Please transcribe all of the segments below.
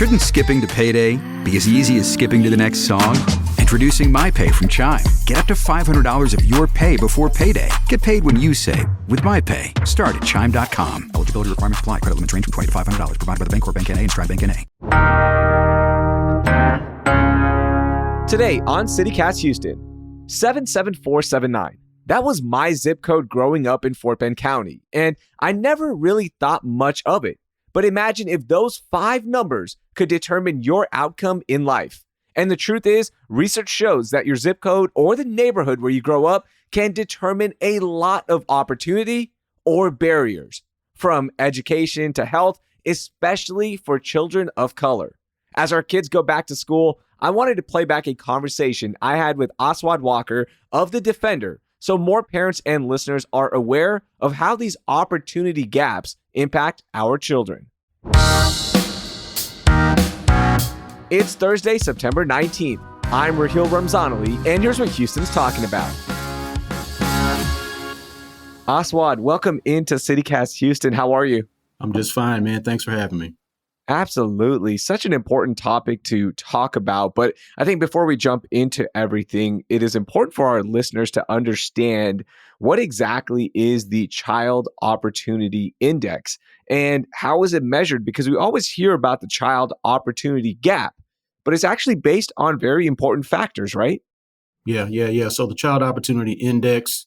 Shouldn't skipping to payday be as easy as skipping to the next song? Introducing MyPay from Chime. Get up to $500 of your pay before payday. Get paid when you save with MyPay. Start at Chime.com. Eligibility requirements apply. Credit limits range from $20 to $500. Provided by the Bancorp Bank N.A. and Stride Bank N.A. Today on CityCast Houston, 77479. That was my zip code growing up in Fort Bend County, and I never really thought much of it. But imagine if those 5 numbers could determine your outcome in life. And the truth is, research shows that your zip code or the neighborhood where you grow up can determine a lot of opportunity or barriers, from education to health, especially for children of color. As our kids go back to school, I wanted to play back a conversation I had with Aswad Walker of The Defender, so more parents and listeners are aware of how these opportunity gaps impact our children. It's Thursday, September 19th. I'm Raheel Ramzanali, and here's what Houston's talking about. Aswad, welcome into CityCast Houston. How are you? I'm just fine, man. Thanks for having me. Absolutely. Such an important topic to talk about. But I think before we jump into everything, it is important for our listeners to understand what exactly is the Child Opportunity Index and how is it measured? Because we always hear about the child opportunity gap, but it's actually based on very important factors, right? Yeah. So the Child Opportunity Index,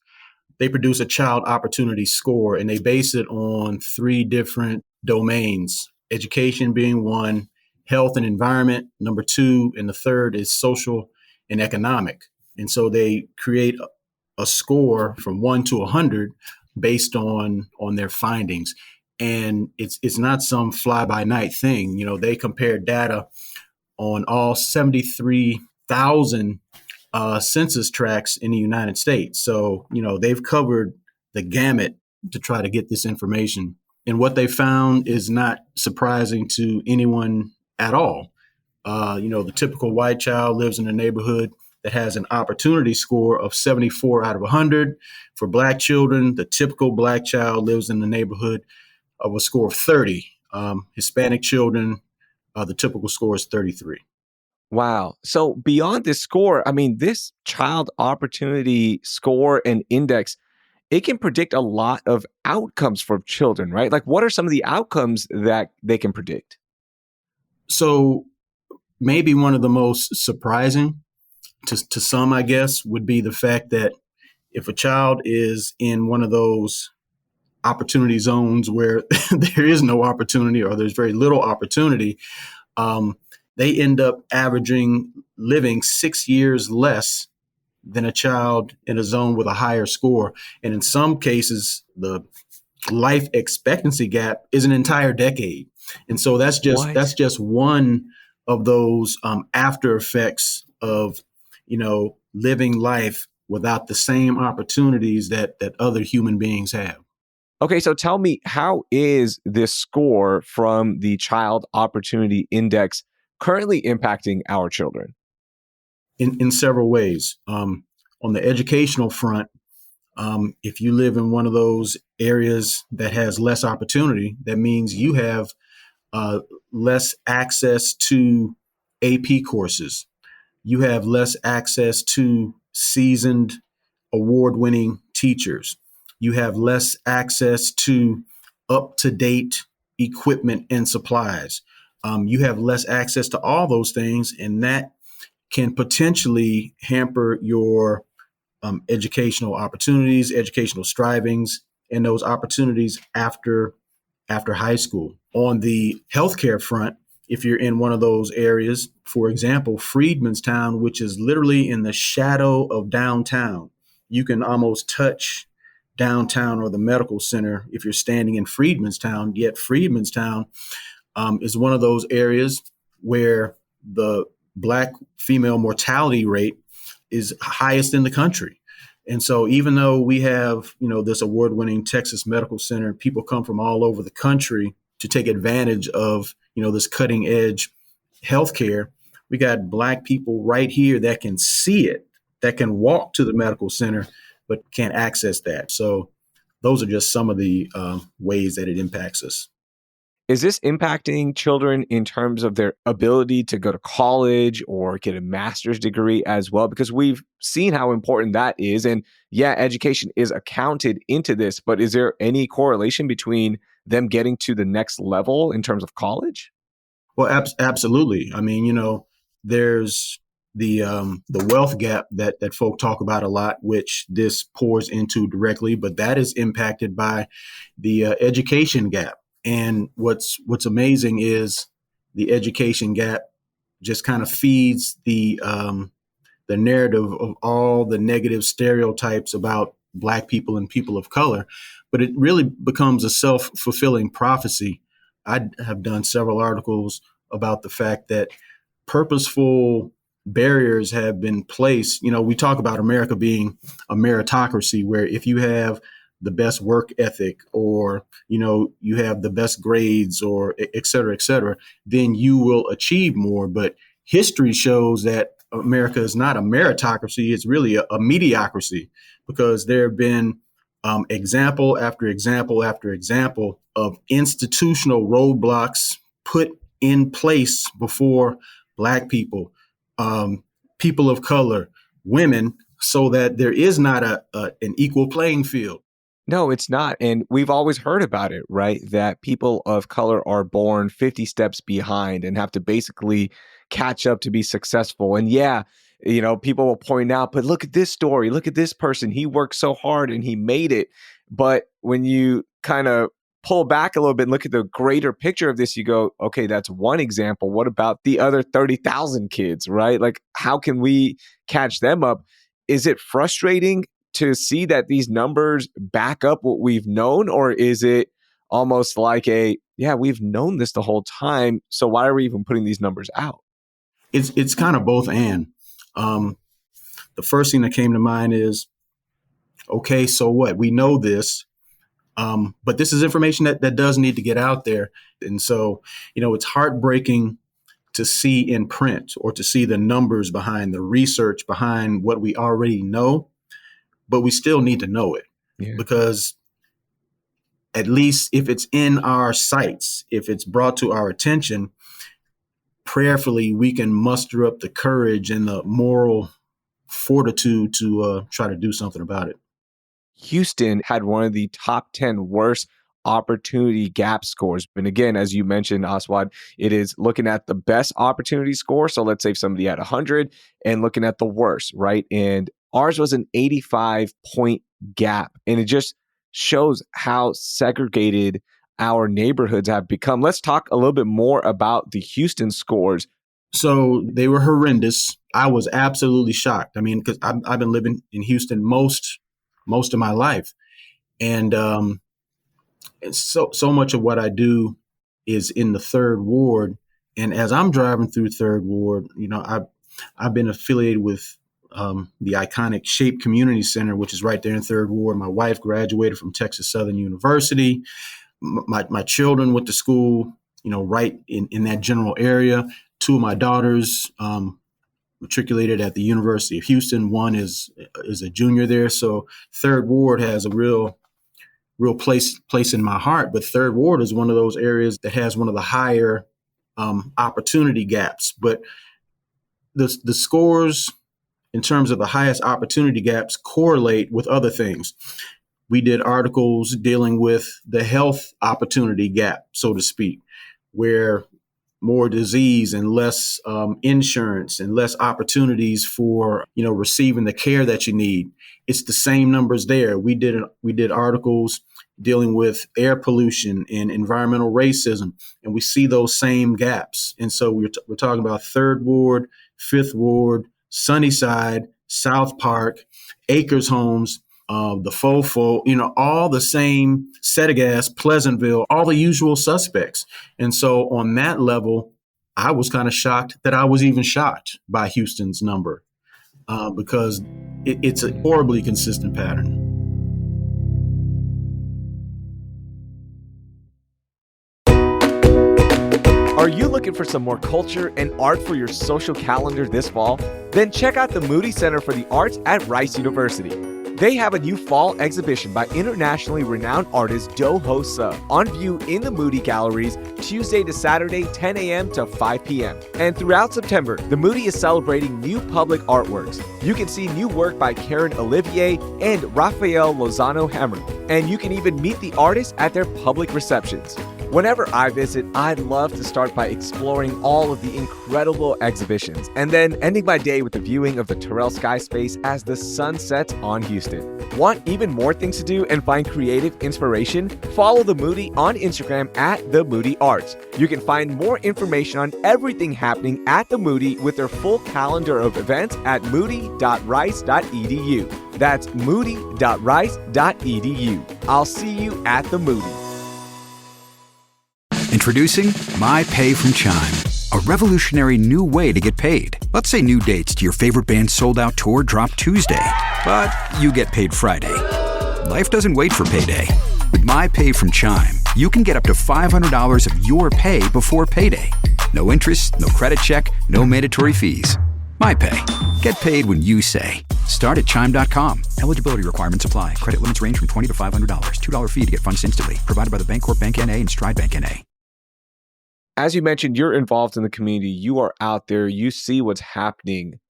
they produce a child opportunity score, and they base it on 3 different domains. Education being one, health and environment, number 2, and the third is social and economic. And so they create a score from 1 to 100 based on their findings. And it's not some fly-by-night thing. You know, they compare data on all 73,000 census tracts in the United States. So, you know, they've covered the gamut to try to get this information. And what they found is not surprising to anyone at all. The typical white child lives in a neighborhood that has an opportunity score of 74 out of 100. For Black children, the typical Black child lives in the neighborhood of a score of 30. Hispanic children, the typical score is 33. Wow. So beyond this score, I mean, this child opportunity score and index, it can predict a lot of outcomes for children, right? Like, what are some of the outcomes that they can predict? So maybe one of the most surprising to some, I guess, would be the fact that if a child is in one of those opportunity zones where there is no opportunity or there's very little opportunity, they end up living 6 years less than a child in a zone with a higher score. And in some cases, the life expectancy gap is an entire decade. And so that's just one of those after effects of, living life without the same opportunities that other human beings have. Okay, so tell me, how is this score from the Child Opportunity Index currently impacting our children? In several ways. On the educational front, if you live in one of those areas that has less opportunity, that means you have less access to AP courses. You have less access to seasoned, award-winning teachers. You have less access to up-to-date equipment and supplies. You have less access to all those things, and that can potentially hamper your educational opportunities, educational strivings, and those opportunities after high school. On the healthcare front, if you're in one of those areas, for example, Freedmanstown, which is literally in the shadow of downtown, you can almost touch downtown or the medical center if you're standing in Freedmanstown, yet Freedmanstown is one of those areas where the Black female mortality rate is highest in the country. And so even though we have, this award-winning Texas Medical Center, people come from all over the country to take advantage of, this cutting edge healthcare, we got Black people right here that can see it, that can walk to the medical center, but can't access that. So those are just some of the ways that it impacts us. Is this impacting children in terms of their ability to go to college or get a master's degree as well? Because we've seen how important that is. And yeah, education is accounted into this, but is there any correlation between them getting to the next level in terms of college? Well, absolutely. I mean, there's the wealth gap that folk talk about a lot, which this pours into directly, but that is impacted by the education gap. And what's amazing is the education gap just kind of feeds the narrative of all the negative stereotypes about Black people and people of color, but it really becomes a self-fulfilling prophecy. I have done several articles about the fact that purposeful barriers have been placed. We talk about America being a meritocracy, where if you have the best work ethic, or you have the best grades, or et cetera, then you will achieve more. But history shows that America is not a meritocracy. It's really a mediocrity, because there have been example after example after example of institutional roadblocks put in place before Black people, people of color, women, so that there is not an equal playing field. No, it's not. And we've always heard about it, right? That people of color are born 50 steps behind and have to basically catch up to be successful. And yeah, people will point out, but look at this story. Look at this person. He worked so hard and he made it. But when you kind of pull back a little bit and look at the greater picture of this, you go, okay, that's one example. What about the other 30,000 kids, right? Like, how can we catch them up? Is it frustrating to see that these numbers back up what we've known? Or is it almost like we've known this the whole time, so why are we even putting these numbers out? It's kind of both and. The first thing that came to mind is, okay, so what? We know this, but this is information that does need to get out there. And so, it's heartbreaking to see in print, or to see the numbers behind the research behind what we already know, but we still need to know it. Yeah. Because at least if it's in our sights, if it's brought to our attention, prayerfully, we can muster up the courage and the moral fortitude to try to do something about it. Houston had one of the top 10 worst opportunity gap scores. And again, as you mentioned, Aswad, it is looking at the best opportunity score. So let's say if somebody had 100 and looking at the worst, right? And ours was an 85-point gap. And it just shows how segregated our neighborhoods have become. Let's talk a little bit more about the Houston scores. So they were horrendous. I was absolutely shocked. I mean, because I've been living in Houston most of my life. And so much of what I do is in the Third Ward. And as I'm driving through Third Ward, I've been affiliated with the iconic Shape Community Center, which is right there in Third Ward. My wife graduated from Texas Southern University. My children went to school, right in that general area. Two of my daughters matriculated at the University of Houston. One is a junior there. So Third Ward has a real place in my heart. But Third Ward is one of those areas that has one of the higher opportunity gaps. But the scores in terms of the highest opportunity gaps correlate with other things. We did articles dealing with the health opportunity gap, so to speak, where more disease and less insurance and less opportunities for, receiving the care that you need. It's the same numbers there. We did articles dealing with air pollution and environmental racism, and we see those same gaps. And so we're talking about Third Ward, Fifth Ward, Sunnyside, South Park, Acres Homes, the Fofo, all the same, Settegast, Pleasantville, all the usual suspects. And so on that level, I was kind of shocked that I was even shocked by Houston's number because it's a horribly consistent pattern. Are you looking for some more culture and art for your social calendar this fall? Then check out the Moody Center for the Arts at Rice University. They have a new fall exhibition by internationally renowned artist Do Ho Suh on view in the Moody Galleries Tuesday to Saturday, 10 a.m. to 5 p.m. And throughout September, the Moody is celebrating new public artworks. You can see new work by Karen Olivier and Rafael Lozano Hammer, and you can even meet the artists at their public receptions. Whenever I visit, I'd love to start by exploring all of the incredible exhibitions and then ending my day with a viewing of the Terrell Sky Space as the sun sets on Houston. Want even more things to do and find creative inspiration? Follow the Moody on Instagram at The Moody Arts. You can find more information on everything happening at the Moody with their full calendar of events at moody.rice.edu. That's moody.rice.edu. I'll see you at the Moody. Introducing MyPay from Chime, a revolutionary new way to get paid. Let's say new dates to your favorite band's sold-out tour drop Tuesday, but you get paid Friday. Life doesn't wait for payday. With MyPay from Chime, you can get up to $500 of your pay before payday. No interest, no credit check, no mandatory fees. MyPay. Get paid when you say. Start at Chime.com. Eligibility requirements apply. Credit limits range from $20 to $500. $2 fee to get funds instantly. Provided by the Bancorp Bank N.A. and Stride Bank N.A. As you mentioned, you're involved in the community. You are out there. You see what's happening.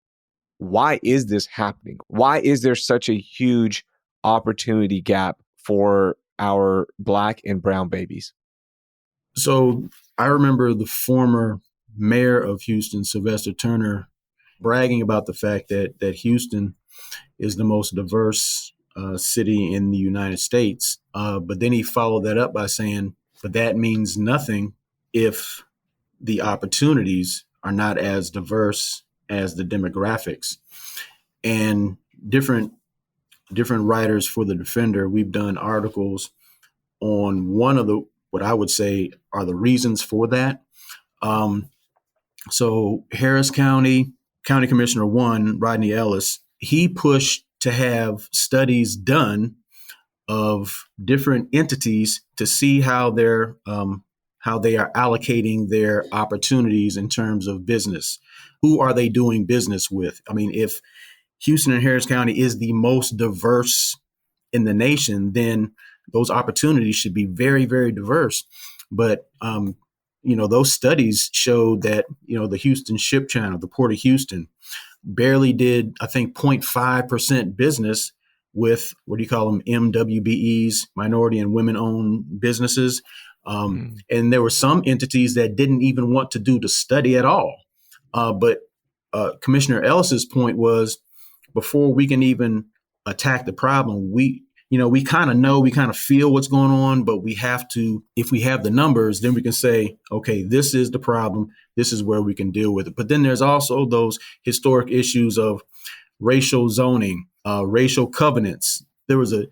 Why is this happening? Why is there such a huge opportunity gap for our Black and brown babies? So I remember the former mayor of Houston, Sylvester Turner, bragging about the fact that Houston is the most diverse city in the United States. But then he followed that up by saying, but that means nothing if the opportunities are not as diverse as the demographics. And different writers for the Defender, we've done articles on one of the, what I would say are the reasons for that. So Harris County Commissioner 1, Rodney Ellis, he pushed to have studies done of different entities to see how they are allocating their opportunities in terms of business. Who are they doing business with? I mean, if Houston and Harris County is the most diverse in the nation, then those opportunities should be very, very diverse. But, those studies showed that, the Houston Ship Channel, the Port of Houston, barely did, I think, 0.5% business with, what do you call them, MWBEs, minority and women-owned businesses. And there were some entities that didn't even want to do the study at all. But Commissioner Ellis's point was, before we can even attack the problem, we kind of know, we kind of feel what's going on, but we have to, if we have the numbers, then we can say, okay, this is the problem. This is where we can deal with it. But then there's also those historic issues of racial zoning, racial covenants. There was a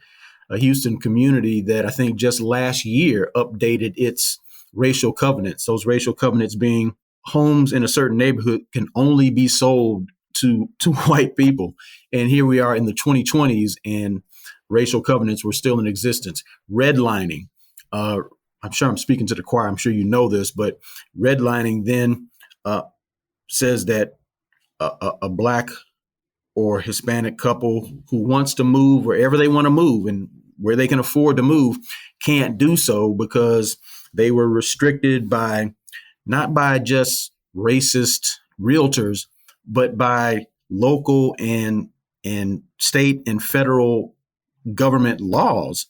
Houston community that I think just last year updated its racial covenants. Those racial covenants being homes in a certain neighborhood can only be sold to white people. And here we are in the 2020s and racial covenants were still in existence. Redlining, I'm sure I'm speaking to the choir. I'm sure you know this, but redlining then says that a Black or Hispanic couple who wants to move wherever they want to move and where they can afford to move can't do so because they were restricted by, not by just racist realtors, but by local and state and federal government laws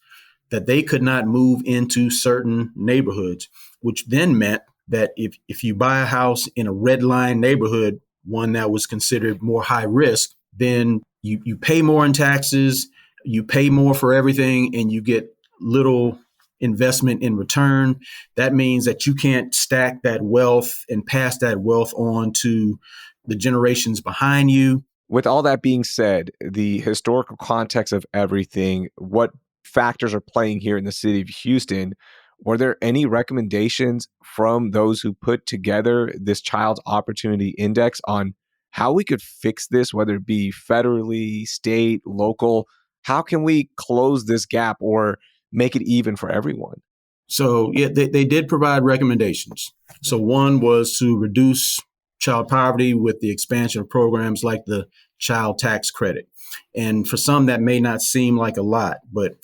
that they could not move into certain neighborhoods, which then meant that if you buy a house in a red line neighborhood, one that was considered more high risk, then you pay more in taxes, you pay more for everything, and you get little investment in return. That means that you can't stack that wealth and pass that wealth on to the generations behind you. With all that being said, the historical context of everything, what factors are playing here in the city of Houston, were there any recommendations from those who put together this Child Opportunity Index on how we could fix this, whether it be federally, state, local? How can we close this gap or make it even for everyone? So, yeah, they did provide recommendations. So one was to reduce child poverty with the expansion of programs like the child tax credit. And for some, that may not seem like a lot, but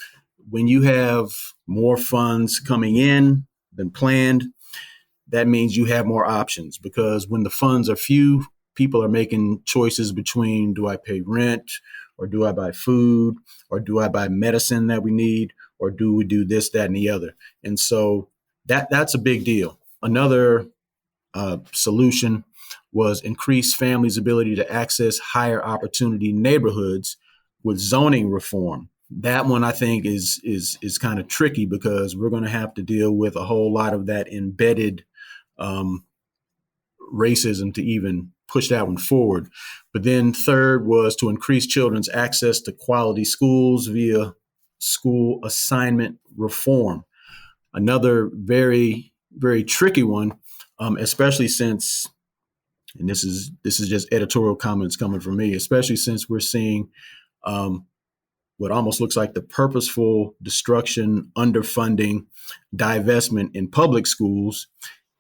when you have more funds coming in than planned, that means you have more options, because when the funds are few, people are making choices between, do I pay rent, or do I buy food, or do I buy medicine that we need, or do we do this, that, and the other? And so that's a big deal. Another solution was increase families' ability to access higher opportunity neighborhoods with zoning reform. That one I think is kind of tricky, because we're going to have to deal with a whole lot of that embedded racism to even push that one forward. But then third was to increase children's access to quality schools via school assignment reform. Another very, very tricky one, especially since, and this is just editorial comments coming from me, especially since we're seeing what almost looks like the purposeful destruction, underfunding, divestment in public schools,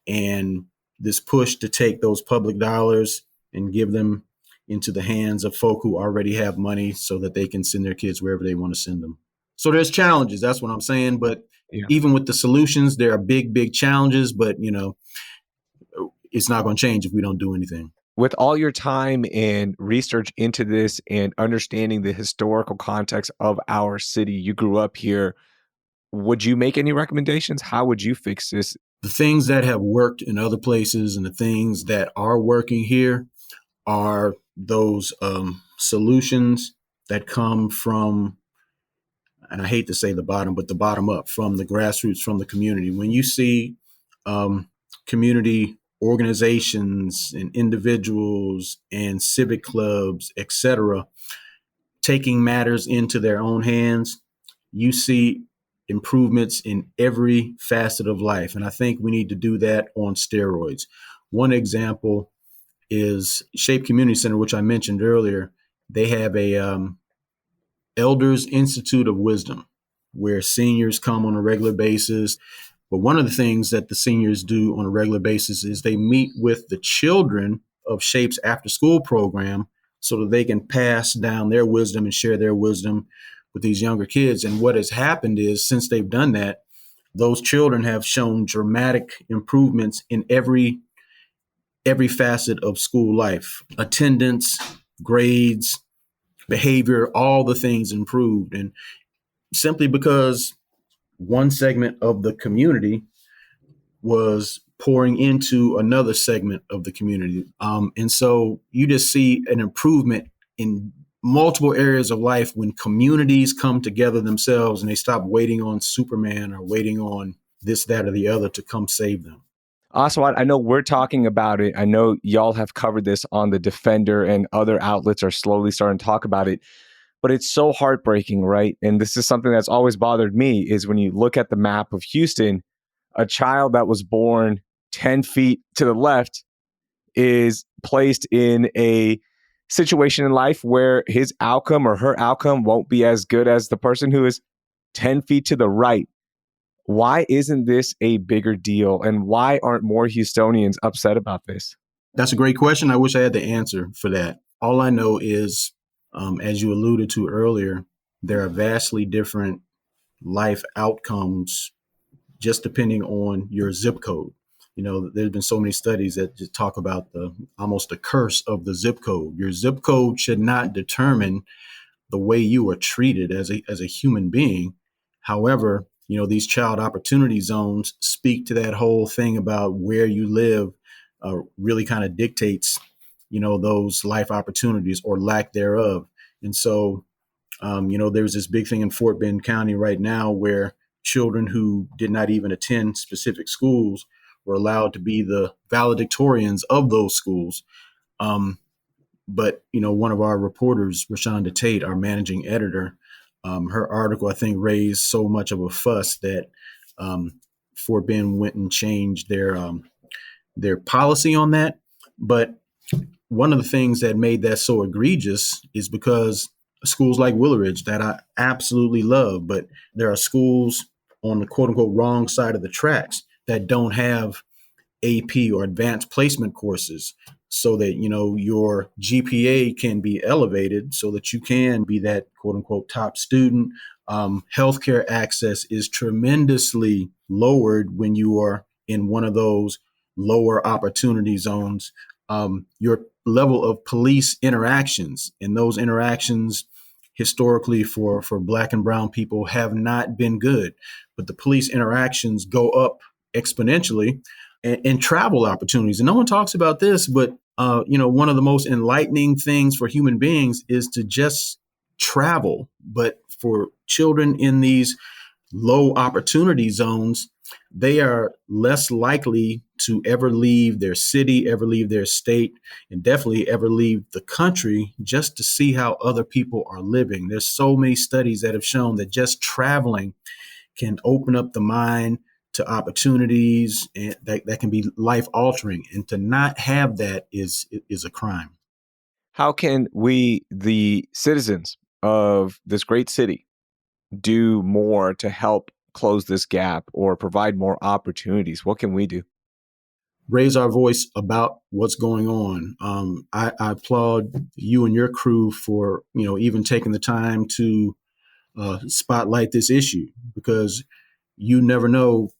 and this push to take those public dollars and give them into the hands of folk who already have money so that they can send their kids wherever they want to send them. So there's challenges, that's what I'm saying. But even with the solutions, there are big, big challenges, but it's not going to change if we don't do anything. With all your time and research into this and understanding the historical context of our city, you grew up here, would you make any recommendations? How would you fix this? The things that have worked in other places and the things that are working here are those solutions that come from, and I hate to say the bottom, but the bottom up, from the grassroots, from the community. When you see community organizations and individuals and civic clubs, etc., taking matters into their own hands, you see improvements in every facet of life. And I think we need to do that on steroids. One example is Shape Community Center, which I mentioned earlier. They have a Elders Institute of Wisdom, where seniors come on a regular basis. But one of the things that the seniors do on a regular basis is they meet with the children of Shape's after school program so that they can pass down their wisdom and share their wisdom with these younger kids. And what has happened is, since they've done that, those children have shown dramatic improvements in every facet of school life: attendance, grades, behavior, all the things improved. And simply because one segment of the community was pouring into another segment of the community. And so you just see an improvement in multiple areas of life when communities come together themselves and they stop waiting on Superman or waiting on this, that, or the other to come save them. Aswad, I know we're talking about it. I know y'all have covered this on The Defender, and other outlets are slowly starting to talk about it. But it's so heartbreaking, right? And this is something that's always bothered me, is when you look at the map of Houston, a child that was born 10 feet to the left is placed in a situation in life where his outcome or her outcome won't be as good as the person who is 10 feet to the right. Why isn't this a bigger deal? And why aren't more Houstonians upset about this? That's a great question. I wish I had the answer for that. All I know is, as you alluded to earlier, there are vastly different life outcomes just depending on your zip code. There's been so many studies that just talk about almost the curse of the zip code. Your zip code should not determine the way you are treated as a human being. However, these child opportunity zones speak to that whole thing about where you live, really kind of dictates, those life opportunities or lack thereof. And so, there's this big thing in Fort Bend County right now where children who did not even attend specific schools were allowed to be the valedictorians of those schools. But, one of our reporters, Rashonda Tate, our managing editor, her article, I think, raised so much of a fuss that Fort Bend went and changed their policy on that. But one of the things that made that so egregious is because schools like Willow Ridge, that I absolutely love, but there are schools on the quote unquote wrong side of the tracks that don't have AP or advanced placement courses so that, your GPA can be elevated so that you can be that quote unquote top student. Healthcare access is tremendously lowered when you are in one of those lower opportunity zones. Your level of police interactions, and those interactions historically for Black and brown people have not been good, but the police interactions go up exponentially, and travel opportunities. And no one talks about this, but one of the most enlightening things for human beings is to just travel. But for children in these low opportunity zones, they are less likely to ever leave their city, ever leave their state, and definitely ever leave the country just to see how other people are living. There's so many studies that have shown that just traveling can open up the mind to opportunities and that can be life altering. And to not have that is a crime. How can we, the citizens of this great city, do more to help close this gap or provide more opportunities? What can we do? Raise our voice about what's going on. I applaud you and your crew for, even taking the time to spotlight this issue, because you never know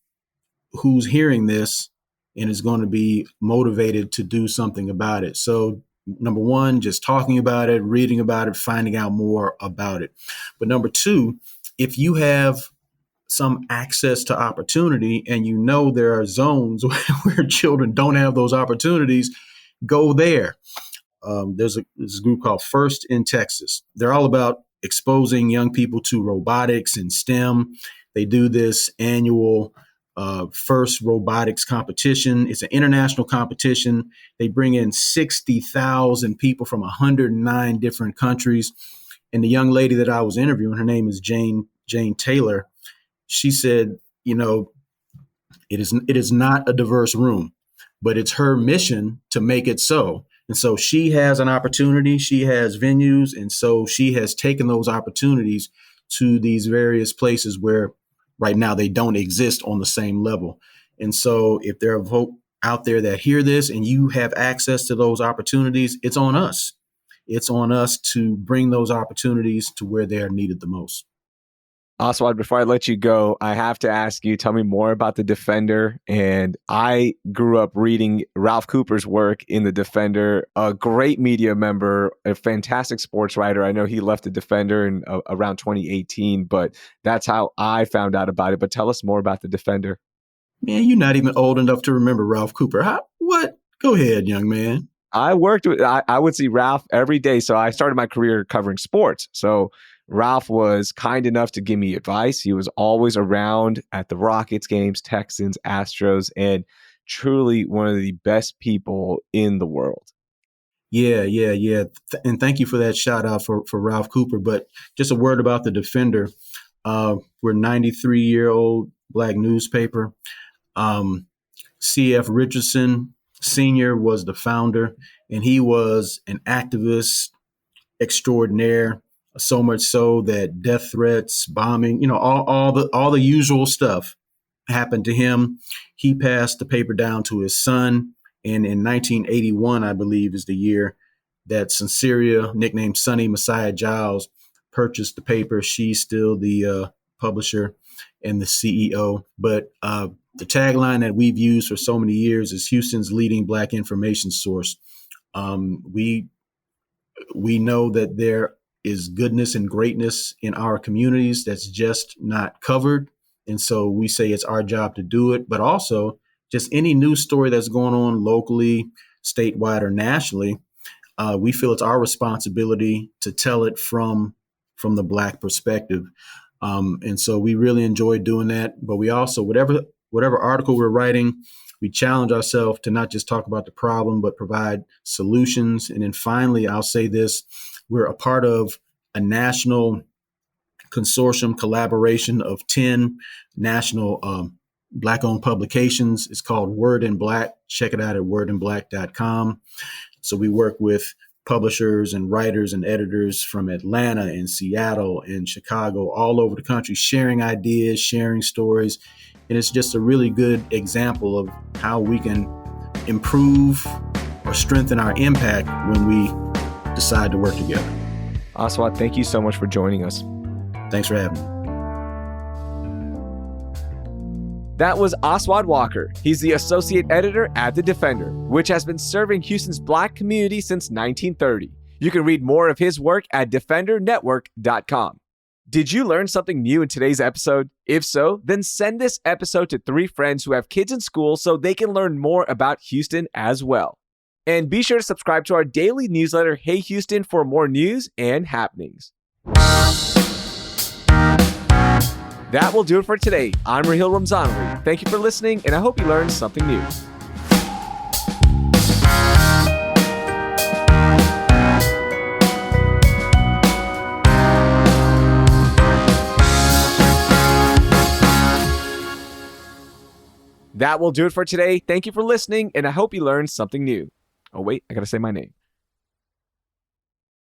who's hearing this and is going to be motivated to do something about it. So number one, just talking about it, reading about it, finding out more about it. But number two, if you have some access to opportunity and there are zones where children don't have those opportunities, go there. There's a group called First in Texas. They're all about exposing young people to robotics and STEM. They do this annual First Robotics competition. It's an international competition. They bring in 60,000 people from 109 different countries. And the young lady that I was interviewing, her name is Jane Taylor. She said, it is not a diverse room, but it's her mission to make it so. And so she has an opportunity, she has venues, and so she has taken those opportunities to these various places where right now they don't exist on the same level. And so if there are folk out there that hear this and you have access to those opportunities, it's on us. It's on us to bring those opportunities to where they are needed the most. Aswad, before I let you go, I have to ask you, tell me more about The Defender. And I grew up reading Ralph Cooper's work in The Defender, a great media member, a fantastic sports writer. I know he left The Defender in around 2018, but that's how I found out about it. But tell us more about The Defender. Man, you're not even old enough to remember Ralph Cooper. What? Go ahead, young man. I would see Ralph every day. So I started my career covering sports. So Ralph was kind enough to give me advice. He was always around at the Rockets games, Texans, Astros, and truly one of the best people in the world. Yeah. And thank you for that shout out for Ralph Cooper. But just a word about The Defender. We're a 93-year-old Black newspaper. C.F. Richardson Sr. was the founder, and he was an activist extraordinaire. So much so that death threats, bombing, all the usual stuff happened to him. He passed the paper down to his son. And in 1981, I believe, is the year that Sinceria, nicknamed Sonny Messiah Giles, purchased the paper. She's still the publisher and the CEO. But the tagline that we've used for so many years is Houston's leading Black information source. We know that there is goodness and greatness in our communities that's just not covered. And so we say it's our job to do it, but also just any news story that's going on locally, statewide, or nationally, we feel it's our responsibility to tell it from the Black perspective. And so we really enjoy doing that. But we also, whatever article we're writing, we challenge ourselves to not just talk about the problem, but provide solutions. And then finally, I'll say this. We're a part of a national consortium collaboration of 10 national Black-owned publications. It's called Word in Black. Check it out at wordinblack.com. So we work with publishers and writers and editors from Atlanta and Seattle and Chicago, all over the country, sharing ideas, sharing stories. And it's just a really good example of how we can improve or strengthen our impact when we decide to work together. Aswad, thank you so much for joining us. Thanks for having me. That was Aswad Walker. He's the associate editor at The Defender, which has been serving Houston's Black community since 1930. You can read more of his work at defendernetwork.com. Did you learn something new in today's episode? If so, then send this episode to 3 friends who have kids in school so they can learn more about Houston as well. And be sure to subscribe to our daily newsletter, Hey Houston, for more news and happenings. That will do it for today. I'm Raheel Ramzanali. Thank you for listening, and I hope you learned something new. That will do it for today. Thank you for listening, and I hope you learned something new. Oh, wait, I gotta say my name.